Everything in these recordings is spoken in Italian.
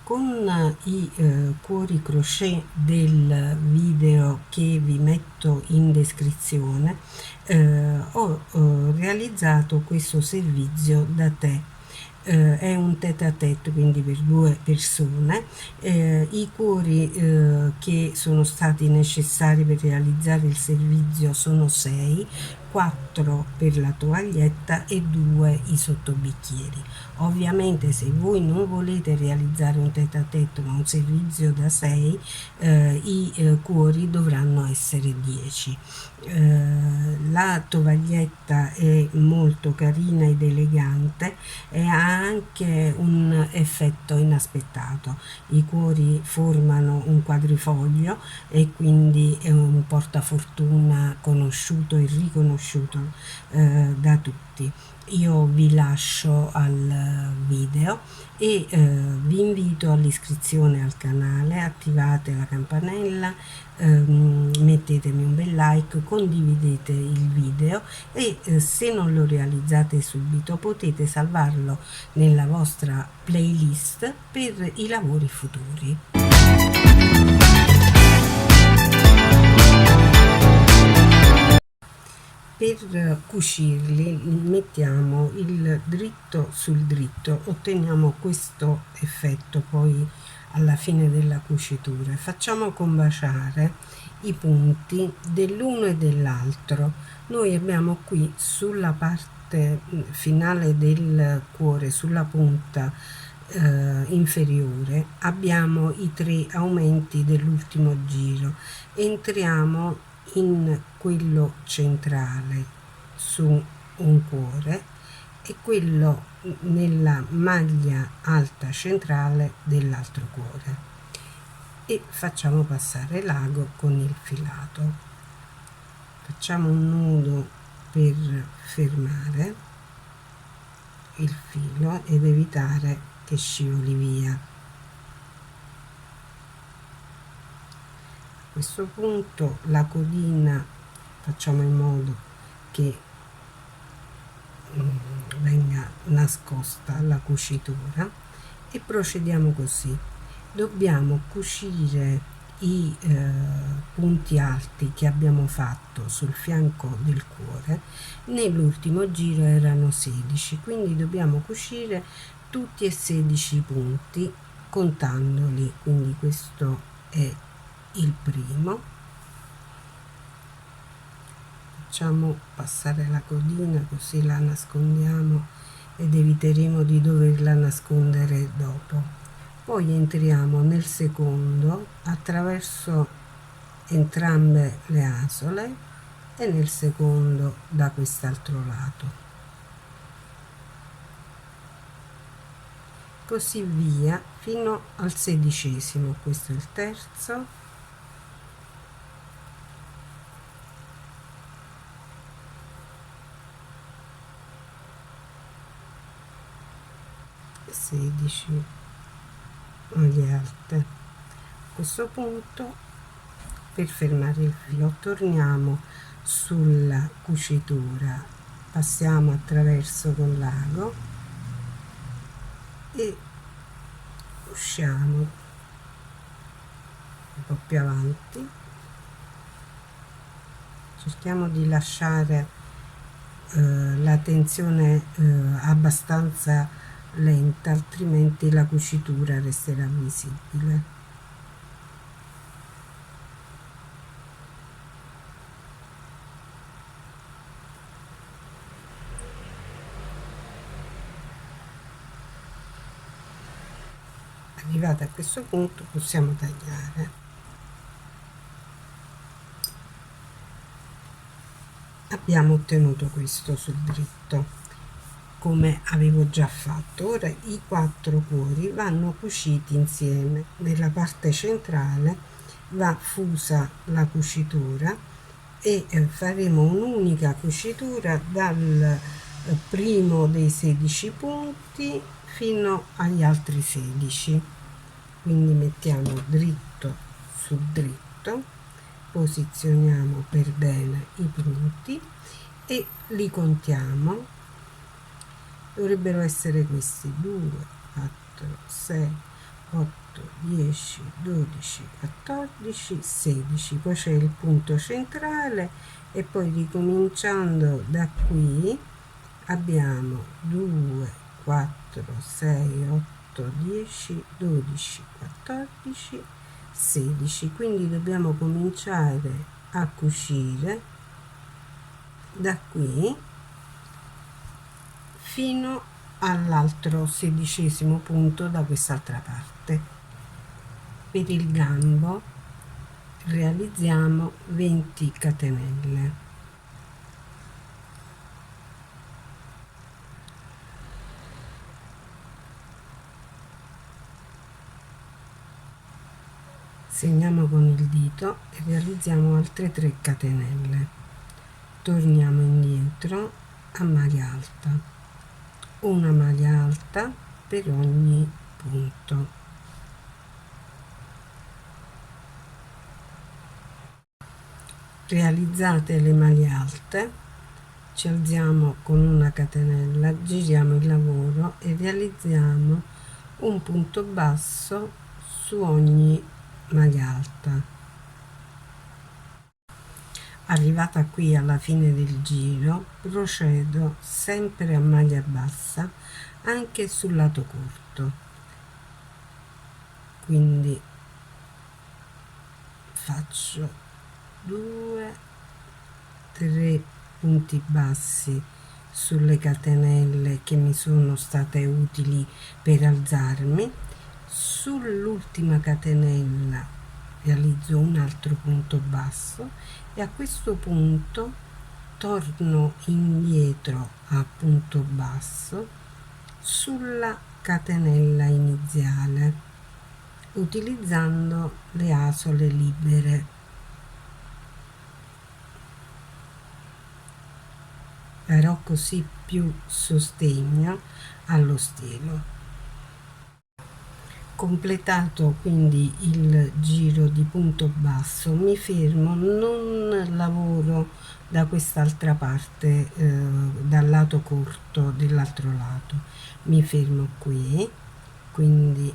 Con i cuori crochet del video che vi metto in descrizione ho realizzato questo servizio da te. È un tête-à-tête, quindi per due persone. I cuori che sono stati necessari per realizzare il servizio sono 6, 4 per la tovaglietta e 2 i sottobicchieri. Ovviamente se voi non volete realizzare un tête-à-tête ma un servizio da 6, i cuori dovranno essere 10. La tovaglietta è molto carina ed elegante e ha anche un effetto inaspettato. I cuori formano un quadrifoglio e quindi è un portafortuna conosciuto e riconosciuto da tutti. Io vi lascio al video e vi invito all'iscrizione al canale, attivate la campanella, mettetemi un bel like, condividete il video e se non lo realizzate subito potete salvarlo nella vostra playlist per i lavori futuri. Per cucirli mettiamo il dritto sul dritto, otteniamo questo effetto poi alla fine della cucitura. Facciamo combaciare i punti dell'uno e dell'altro. Noi abbiamo qui sulla parte finale del cuore, sulla punta inferiore, abbiamo i 3 aumenti dell'ultimo giro. Entriamo in quello centrale su un cuore e quello nella maglia alta centrale dell'altro cuore e facciamo passare l'ago con il filato. Facciamo un nudo per fermare il filo ed evitare che scivoli via. A questo punto la codina facciamo in modo che venga nascosta la cucitura e procediamo così. Dobbiamo cucire i punti alti che abbiamo fatto sul fianco del cuore. Nell'ultimo giro erano 16, quindi dobbiamo cucire tutti e 16 i punti contandoli, quindi questo è il primo. Facciamo passare la codina così la nascondiamo ed eviteremo di doverla nascondere dopo. Poi entriamo nel secondo attraverso entrambe le asole e nel secondo da quest'altro lato, così via fino al 16esimo. Questo è il terzo, e 16 maglie alte. A questo punto, per fermare il filo, torniamo sulla cucitura, passiamo attraverso con l'ago e usciamo un po' più avanti. Cerchiamo di lasciare la tensione abbastanza lenta, altrimenti la cucitura resterà visibile. Arrivati a questo punto possiamo tagliare. Abbiamo ottenuto questo sul dritto come avevo già fatto. Ora i 4 cuori vanno cuciti insieme. Nella parte centrale va fusa la cucitura e faremo un'unica cucitura dal primo dei 16 punti fino agli altri 16. Quindi mettiamo dritto su dritto, posizioniamo per bene i punti e li contiamo. Dovrebbero essere questi: 2, 4, 6, 8, 10, 12, 14, 16, poi c'è il punto centrale e poi ricominciando da qui abbiamo 2, 4, 6, 8, 10, 12, 14, 16, quindi dobbiamo cominciare a cucire da qui fino all'altro 16° punto da quest'altra parte. Per il gambo realizziamo 20 catenelle. Segniamo con il dito e realizziamo altre 3 catenelle. Torniamo indietro a maglia alta, una maglia alta per ogni punto. Realizzate le maglie alte, ci alziamo con una catenella, giriamo il lavoro e realizziamo un punto basso su ogni maglia alta. Arrivata qui alla fine del giro, procedo sempre a maglia bassa anche sul lato corto, quindi faccio 2, 3 punti bassi sulle catenelle che mi sono state utili per alzarmi. Sull'ultima catenella realizzo un altro punto basso e a questo punto torno indietro a punto basso sulla catenella iniziale utilizzando le asole libere. Darò così più sostegno allo stilo. Completato quindi il giro di punto basso, mi fermo, non lavoro da quest'altra parte, dal lato corto dell'altro lato, mi fermo qui, quindi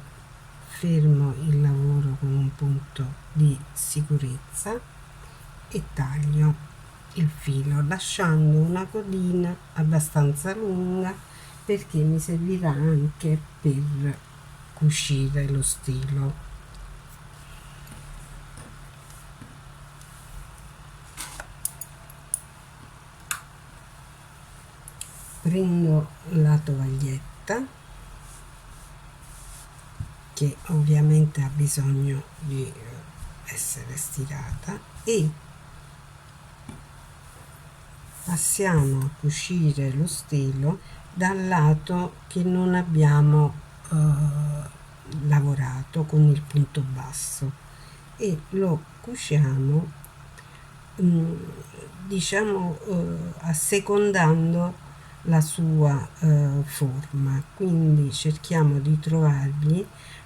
fermo il lavoro con un punto di sicurezza e taglio il filo lasciando una codina abbastanza lunga perché mi servirà anche per cucire lo stilo. Prendo la tovaglietta che ovviamente ha bisogno di essere stirata e passiamo a cucire lo stelo dal lato che non abbiamo lavorato con il punto basso e lo cuciamo diciamo assecondando la sua forma, quindi cerchiamo di trovargli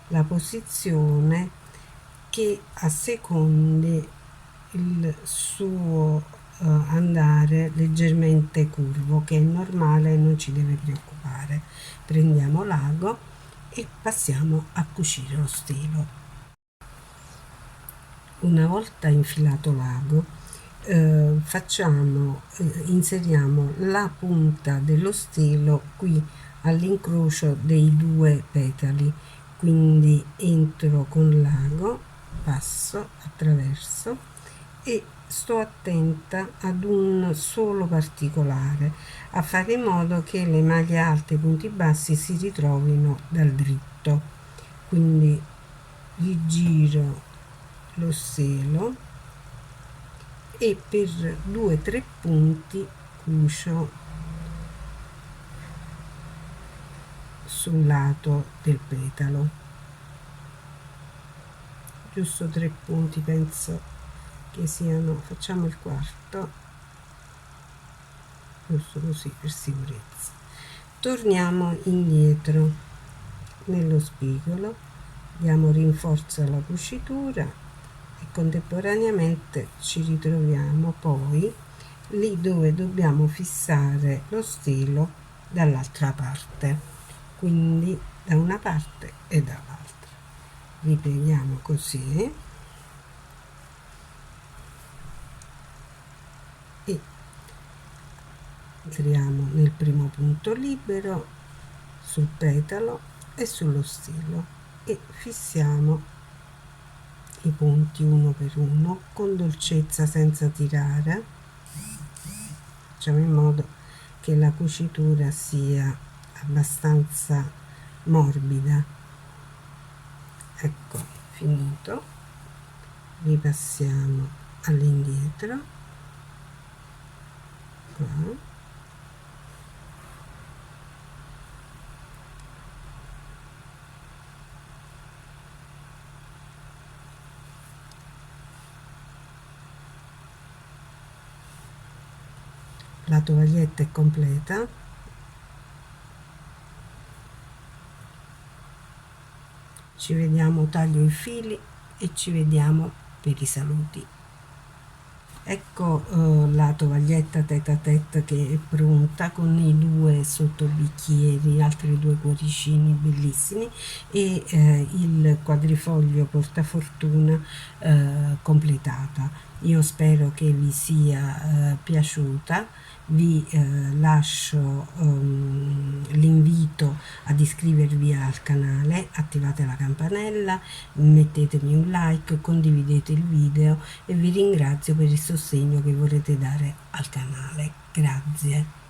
la posizione che assecondi il suo andare leggermente curvo, che è normale, non ci deve preoccupare. Prendiamo l'ago e passiamo a cucire lo stilo. Una volta infilato l'ago inseriamo la punta dello stelo qui all'incrocio dei 2 petali, quindi entro con l'ago, passo attraverso e sto attenta ad un solo particolare, a fare in modo che le maglie alte e i punti bassi si ritrovino dal dritto. Quindi rigiro lo stelo e per 2-3 punti cucio sul lato del petalo, giusto 3 punti, penso che siano, facciamo il quarto, giusto così per sicurezza. Torniamo indietro nello spigolo, diamo rinforzo alla cucitura e contemporaneamente ci ritroviamo poi lì dove dobbiamo fissare lo stelo dall'altra parte, quindi da una parte e dall'altra. ripieghiamo così e entriamo nel primo punto libero, sul petalo e sullo stilo e fissiamo i punti uno per uno con dolcezza, senza tirare. Facciamo in modo che la cucitura sia abbastanza morbida. Ecco, finito, ripassiamo all'indietro qua. La tovaglietta è completa. Ci vediamo, taglio i fili e ci vediamo per i saluti. Ecco la tovaglietta tête à tête che è pronta con i due sottobicchieri, altri due cuoricini bellissimi e il quadrifoglio portafortuna completata. Io spero che vi sia piaciuta. Vi lascio l'invito ad iscrivervi al canale, attivate la campanella, mettetemi un like, condividete il video e vi ringrazio per il sostegno che vorrete dare al canale. Grazie.